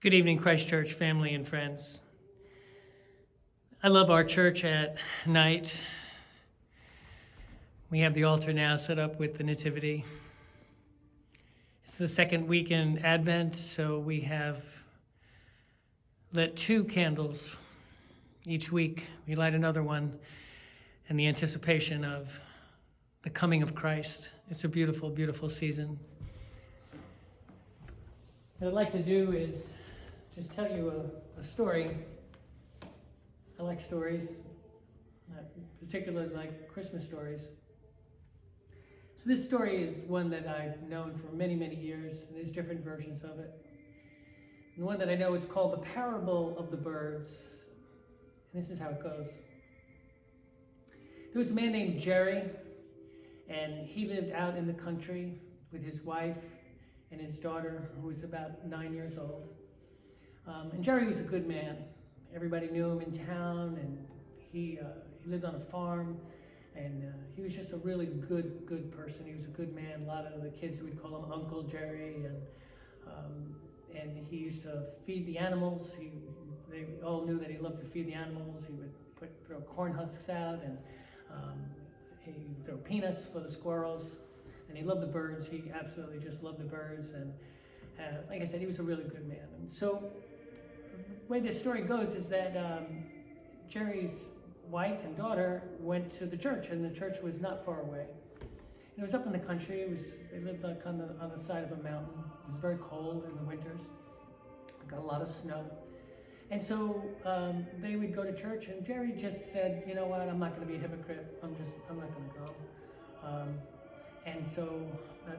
Good evening, Christ Church family and friends. I love our church at night. We have the altar now set up with the Nativity. It's the second week in Advent, so we have lit 2 candles each week. We light another one in the anticipation of the coming of Christ. It's a beautiful, beautiful season. What I'd like to do is just tell you a story. I like stories, particularly like Christmas stories. So this story is one that I've known for many, many years, and there's different versions of it. And the one that I know is called The Parable of the Birds. And this is how it goes. There was a man named Jerry, and he lived out in the country with his wife and his daughter, who was about 9 years old. And Jerry was a good man. Everybody knew him in town, and he lived on a farm, and he was just a really good person. He was a good man. A lot of the kids would call him Uncle Jerry, and he used to feed the animals. They all knew that he loved to feed the animals. He would throw corn husks out, and he would throw peanuts for the squirrels, and he loved the birds. He absolutely just loved the birds, and like I said, he was a really good man. And so the way this story goes is that Jerry's wife and daughter went to the church, and the church was not far away. And it was up in the country. They lived like on the side of a mountain. It was very cold in the winters. Got a lot of snow. And so they would go to church, and Jerry just said, you know what, I'm not going to be a hypocrite. I'm not going to go. And so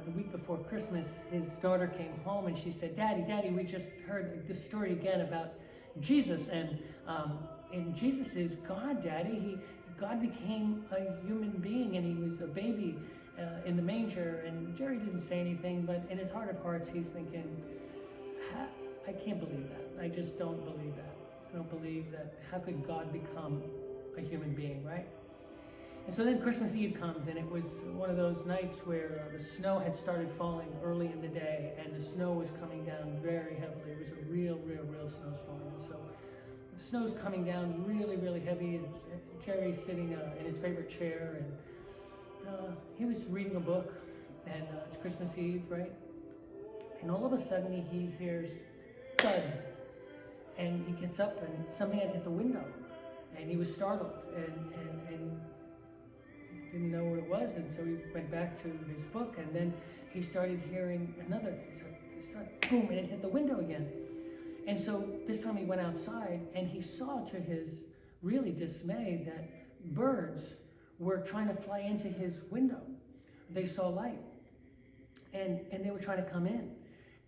the week before Christmas, his daughter came home, and she said, Daddy, we just heard this story again about Jesus, and Jesus is God, Daddy. God became a human being, and he was a baby in the manger. And Jerry didn't say anything, but in his heart of hearts, he's thinking, I can't believe that. I just don't believe that. I don't believe that. How could God become a human being, right? And so then Christmas Eve comes, and it was one of those nights where the snow had started falling early in the day, and the snow was coming down very heavily. It was a real snowstorm. And so the snow's coming down really heavy, and Jerry's sitting in his favorite chair, and he was reading a book, and it's Christmas Eve, right? And all of a sudden he hears thud, and he gets up, and something had hit the window, and he was startled, and didn't know what it was, and so he went back to his book, and then he started hearing another thing. So boom, and it hit the window again. And so this time he went outside, and he saw, to his really dismay, that birds were trying to fly into his window. They saw light, and they were trying to come in.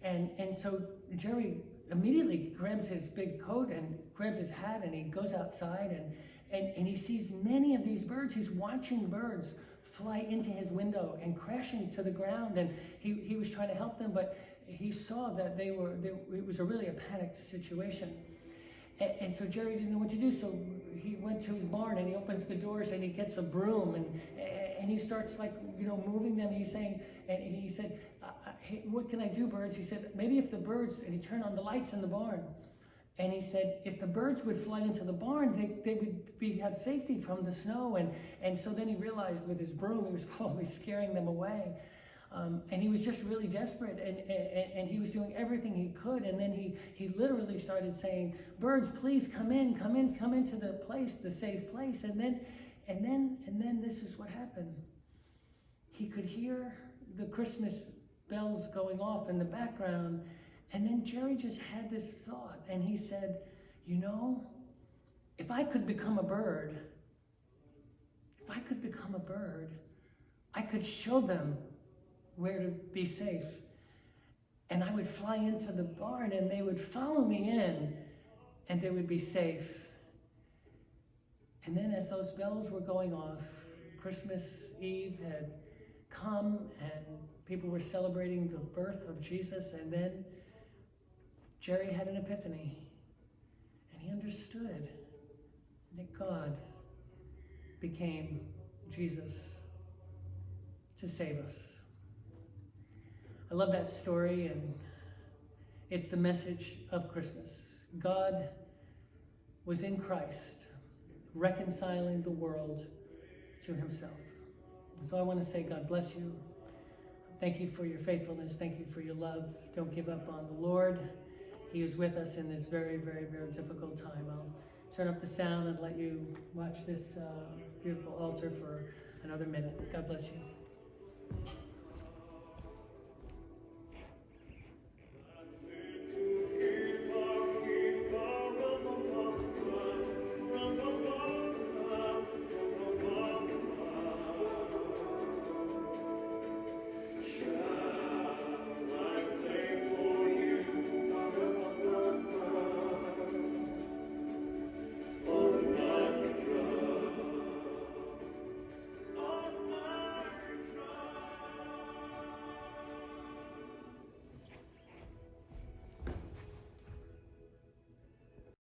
And so Jerry immediately grabs his big coat and grabs his hat, and he goes outside, and he sees many of these birds. He's watching birds fly into his window and crashing to the ground, and he was trying to help them, but he saw that it was really a panicked situation. And so Jerry didn't know what to do, so he went to his barn, and he opens the doors, and he gets a broom, and he starts moving them. He's saying, and he said, hey, what can I do, birds? He said, maybe if the birds, and he turned on the lights in the barn. And he said, if the birds would fly into the barn, they would have safety from the snow. And so then he realized with his broom, he was probably scaring them away. And he was just really desperate, and he was doing everything he could. And then he literally started saying, birds, please come into the place, the safe place. And then this is what happened. He could hear the Christmas bells going off in the background. And then Jerry just had this thought, and he said, if I could become a bird, I could show them where to be safe. And I would fly into the barn, and they would follow me in, and they would be safe. And then as those bells were going off, Christmas Eve had come, and people were celebrating the birth of Jesus, and then Jerry had an epiphany, and he understood that God became Jesus to save us. I love that story, and It's the message of Christmas. God was in Christ, reconciling the world to himself. And so I want to say, God bless you. Thank you for your faithfulness. Thank you for your love. Don't give up on the Lord. He is with us in this very, very, very difficult time. I'll turn up the sound and let you watch this beautiful altar for another minute. God bless you.